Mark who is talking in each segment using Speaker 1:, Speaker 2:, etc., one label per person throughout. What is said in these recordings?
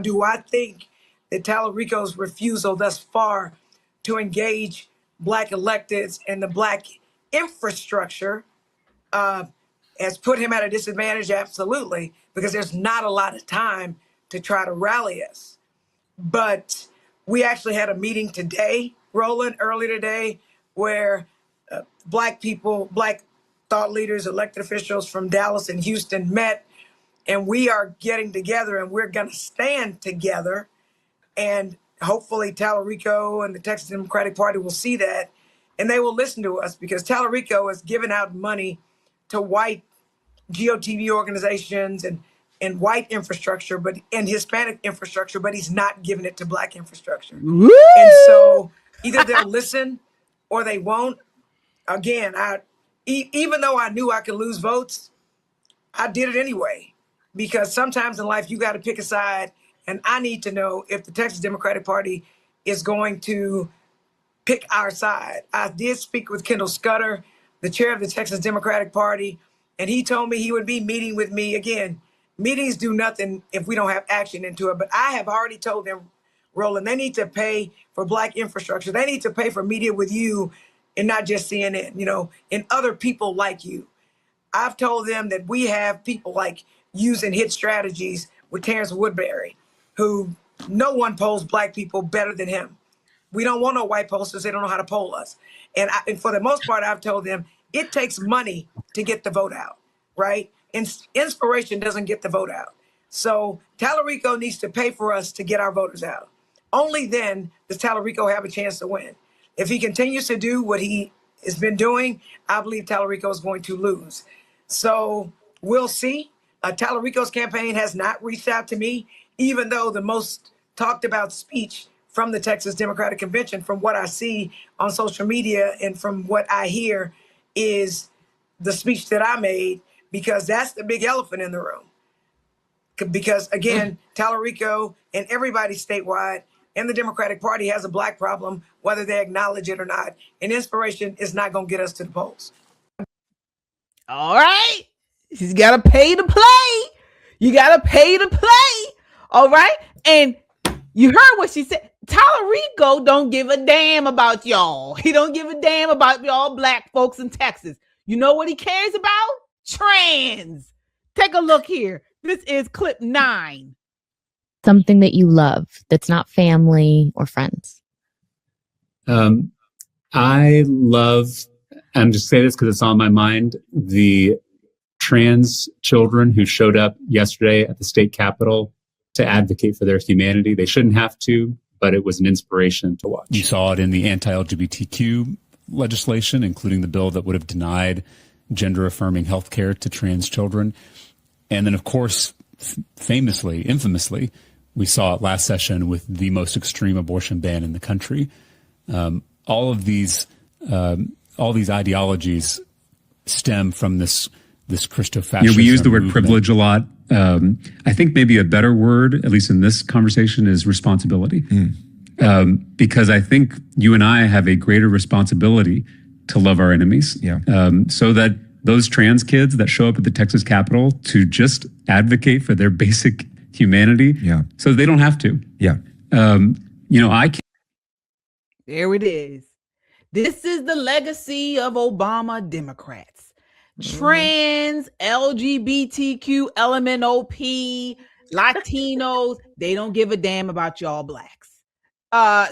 Speaker 1: Do I think that Talarrico's refusal thus far to engage Black electeds and the Black infrastructure has put him at a disadvantage? Absolutely, because there's not a lot of time to try to rally us. But we actually had a meeting today, Roland, earlier today, where Black people, Black thought leaders, elected officials from Dallas and Houston met, and we are getting together and we're going to stand together. And hopefully Talarico and the Texas Democratic Party will see that and they will listen to us, because Talarico has given out money to white GOTV organizations and white infrastructure, and Hispanic infrastructure, but he's not giving it to Black infrastructure. Woo! And so either they'll listen or they won't. Again, even though I knew I could lose votes, I did it anyway, because sometimes in life you got to pick a side, and I need to know if the Texas Democratic Party is going to pick our side. I did speak with Kendall Scudder, the chair of the Texas Democratic Party, and he told me he would be meeting with me. Again, meetings do nothing if we don't have action into it, but I have already told them, Roland, they need to pay for Black infrastructure. They need to pay for media with you and not just CNN, and other people like you. I've told them that we have people like using hit strategies with Terrence Woodbury, who no one polls Black people better than him. We don't want no white posters. They don't know how to poll us. And for the most part, I've told them it takes money to get the vote out, right? Inspiration doesn't get the vote out. So Talarico needs to pay for us to get our voters out. Only then does Talarico have a chance to win. If he continues to do what he has been doing, I believe Talarico is going to lose. So we'll see. Talarico's campaign has not reached out to me, even though the most talked about speech from the Texas Democratic Convention, from what I see on social media and from what I hear, is the speech that I made, because that's the big elephant in the room. Because again, Talarico and everybody statewide and the Democratic Party has a Black problem, whether they acknowledge it or not. And inspiration is not going to get us to the polls.
Speaker 2: All right. She's got to pay to play. You got to pay to play. All right. And you heard what she said. Talarico don't give a damn about y'all. He don't give a damn about y'all Black folks in Texas. You know what he cares about? Trans. Take a look here. This is clip 9.
Speaker 3: Something that you love that's not family or friends.
Speaker 4: I love, I'm just saying this because it's on my mind, the trans children who showed up yesterday at the state capitol to advocate for their humanity. They shouldn't have to, but it was an inspiration to watch.
Speaker 5: You saw it in the anti-LGBTQ legislation, including the bill that would have denied gender-affirming health care to trans children. And then, of course, infamously, we saw it last session with the most extreme abortion ban in the country. All these ideologies stem from this Christo-fascism.
Speaker 4: We use the word
Speaker 5: movement.
Speaker 4: privilege a lot. I think maybe a better word, at least in this conversation, is responsibility. Because I think you and I have a greater responsibility to love our enemies. So that those trans kids that show up at the Texas Capitol to just advocate for their basic humanity, so they don't have to. I can't.
Speaker 2: There it is. This is the legacy of Obama Democrats. Trans, LGBTQ, LMNOP, Latinos, they don't give a damn about y'all Blacks.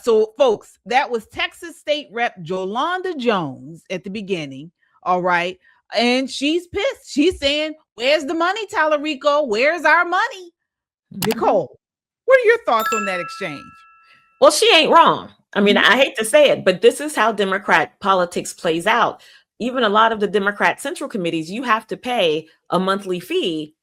Speaker 2: So folks, that was Texas State Rep Jolanda Jones at the beginning. All right. And she's pissed. She's saying, where's the money, Talarico? Where's our money? Nicole, what are your thoughts on that exchange?
Speaker 6: Well, she ain't wrong. I mean, I hate to say it, but this is how Democrat politics plays out. Even a lot of the Democrat Central Committees, you have to pay a monthly fee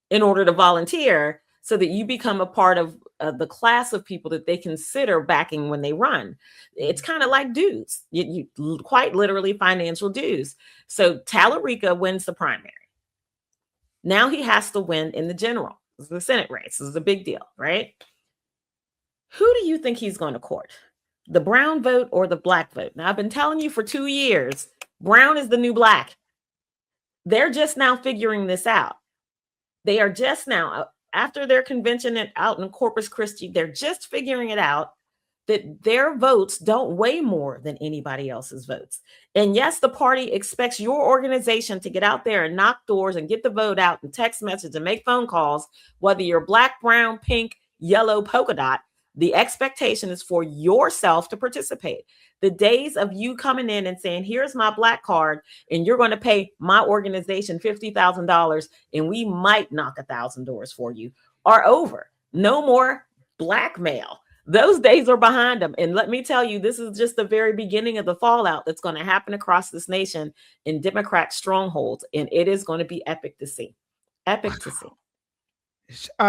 Speaker 6: in order to volunteer so that you become a part of the class of people that they consider backing when they run. It's kind of like dues, you quite literally financial dues. So Talarico wins the primary. Now he has to win in the general. This is the Senate race. This is a big deal, right? Who do you think he's going to court? The brown vote or the Black vote? Now, I've been telling you for 2 years, brown is the new Black. They're just now figuring this out. They are just now, after their convention out in Corpus Christi, they're just figuring it out that their votes don't weigh more than anybody else's votes. And yes, the party expects your organization to get out there and knock doors and get the vote out and text message and make phone calls, whether you're black, brown, pink, yellow, polka dot. The expectation is for yourself to participate. The days of you coming in and saying, here's my black card, and you're going to pay my organization $50,000, and we might knock 1,000 doors for you, are over. No more blackmail. Those days are behind them. And let me tell you, this is just the very beginning of the fallout that's going to happen across this nation in Democrat strongholds. And it is going to be epic to see. Epic to see.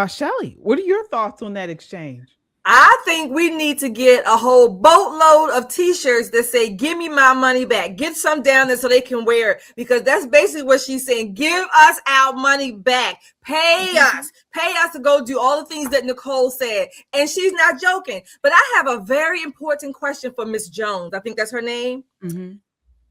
Speaker 2: Shelly, what are your thoughts on that exchange?
Speaker 7: I think we need to get a whole boatload of t-shirts that say, give me my money back. Get some down there so they can wear it, because that's basically what she's saying. Give us our money back. Pay us to go do all the things that Nicole said. And she's not joking. But I have a very important question for Miss Jones. I think that's her name.
Speaker 2: Mm-hmm.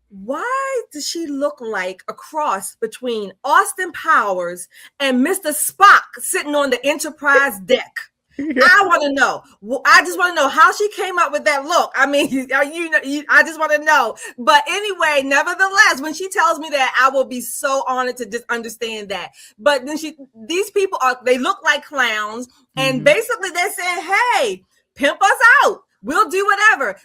Speaker 7: Why does she look like a cross between Austin Powers and Mr. Spock sitting on the Enterprise deck? I want to know. I just want to know how she came up with that look. I mean, I just want to know. But anyway, nevertheless, when she tells me that, I will be so honored to just understand that. But then these people they look like clowns, and basically they're saying, "Hey, pimp us out. We'll do whatever."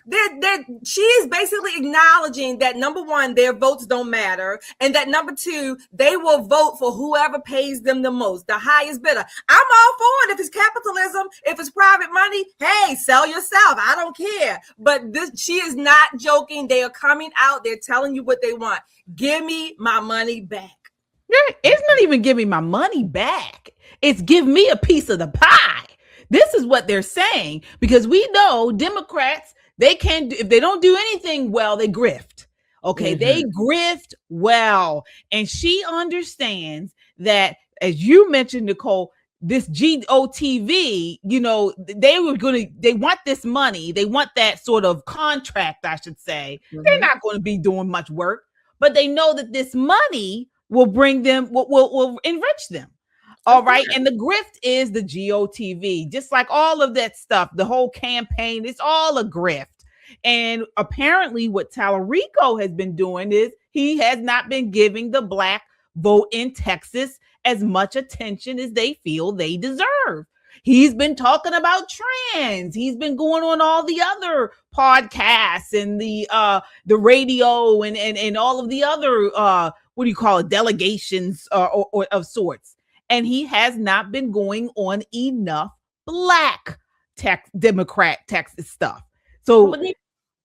Speaker 7: She is basically acknowledging that, number one, their votes don't matter, and that number two, they will vote for whoever pays them the most, the highest bidder. I'm all for it. If it's capitalism, if it's private money, hey, sell yourself. I don't care. But she is not joking. They are coming out. They're telling you what they want. Give me my money back.
Speaker 2: Yeah, it's not even give me my money back. It's give me a piece of the pie. This is what they're saying, because we know Democrats, they can't do, if they don't do anything well, they grift. Okay, they grift well. And she understands that, as you mentioned, Nicole, this GOTV, they want this money. They want that sort of contract, I should say. They're not going to be doing much work, but they know that this money will bring them, will enrich them. All right. And the grift is the GOTV, just like all of that stuff, the whole campaign, it's all a grift. And apparently what Talarico has been doing is he has not been giving the black vote in Texas as much attention as they feel they deserve. He's been talking about trans. He's been going on all the other podcasts and the radio and all of the other, delegations or of sorts. And he has not been going on enough black Democrat Texas stuff. So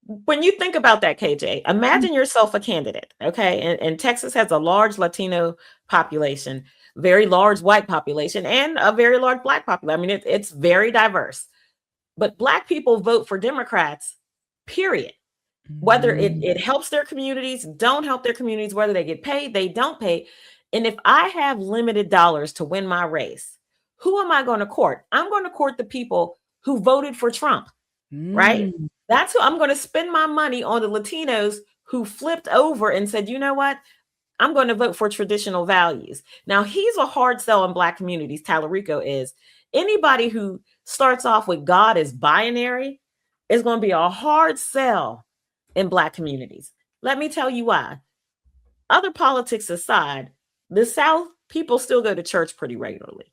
Speaker 6: when you think about that, KJ, imagine yourself a candidate, okay? And Texas has a large Latino population, very large white population, and a very large black population. I mean, it's very diverse. But black people vote for Democrats, period. Whether it helps their communities, don't help their communities, whether they get paid, they don't pay. And if I have limited dollars to win my race, who am I going to court? I'm going to court the people who voted for Trump, right? That's who I'm going to spend my money on, the Latinos who flipped over and said, you know what? I'm going to vote for traditional values. Now, he's a hard sell in black communities. Talarrico is. Anybody who starts off with God as binary is going to be a hard sell in black communities. Let me tell you why. Other politics aside, the South, people still go to church pretty regularly.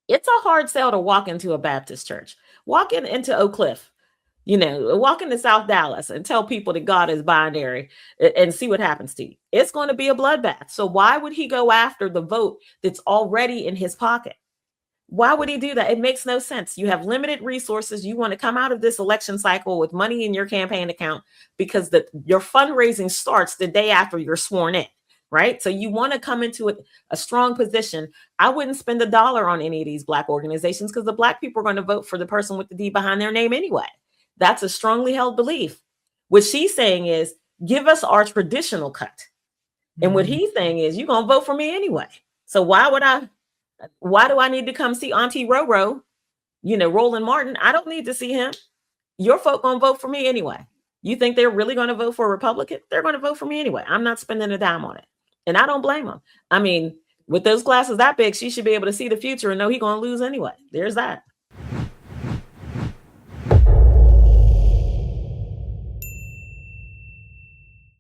Speaker 6: It's a hard sell to walk into a Baptist church, walk into Oak Cliff, walk into South Dallas and tell people that God is binary and see what happens to you. It's going to be a bloodbath. So why would he go after the vote that's already in his pocket? Why would he do that? It makes no sense. You have limited resources. You want to come out of this election cycle with money in your campaign account because your fundraising starts the day after you're sworn in. Right. So you want to come into a strong position. I wouldn't spend $1 on any of these black organizations because the black people are going to vote for the person with the D behind their name anyway. That's a strongly held belief. What she's saying is, give us our traditional cut. And what he's saying is, you're going to vote for me anyway. So why do I need to come see Auntie Roro, Roland Martin? I don't need to see him. Your folk going to vote for me anyway. You think they're really going to vote for a Republican? They're going to vote for me anyway. I'm not spending a dime on it. And I don't blame them. I mean, With those glasses that big, she should be able to see the future and know he's going to lose anyway. There's that.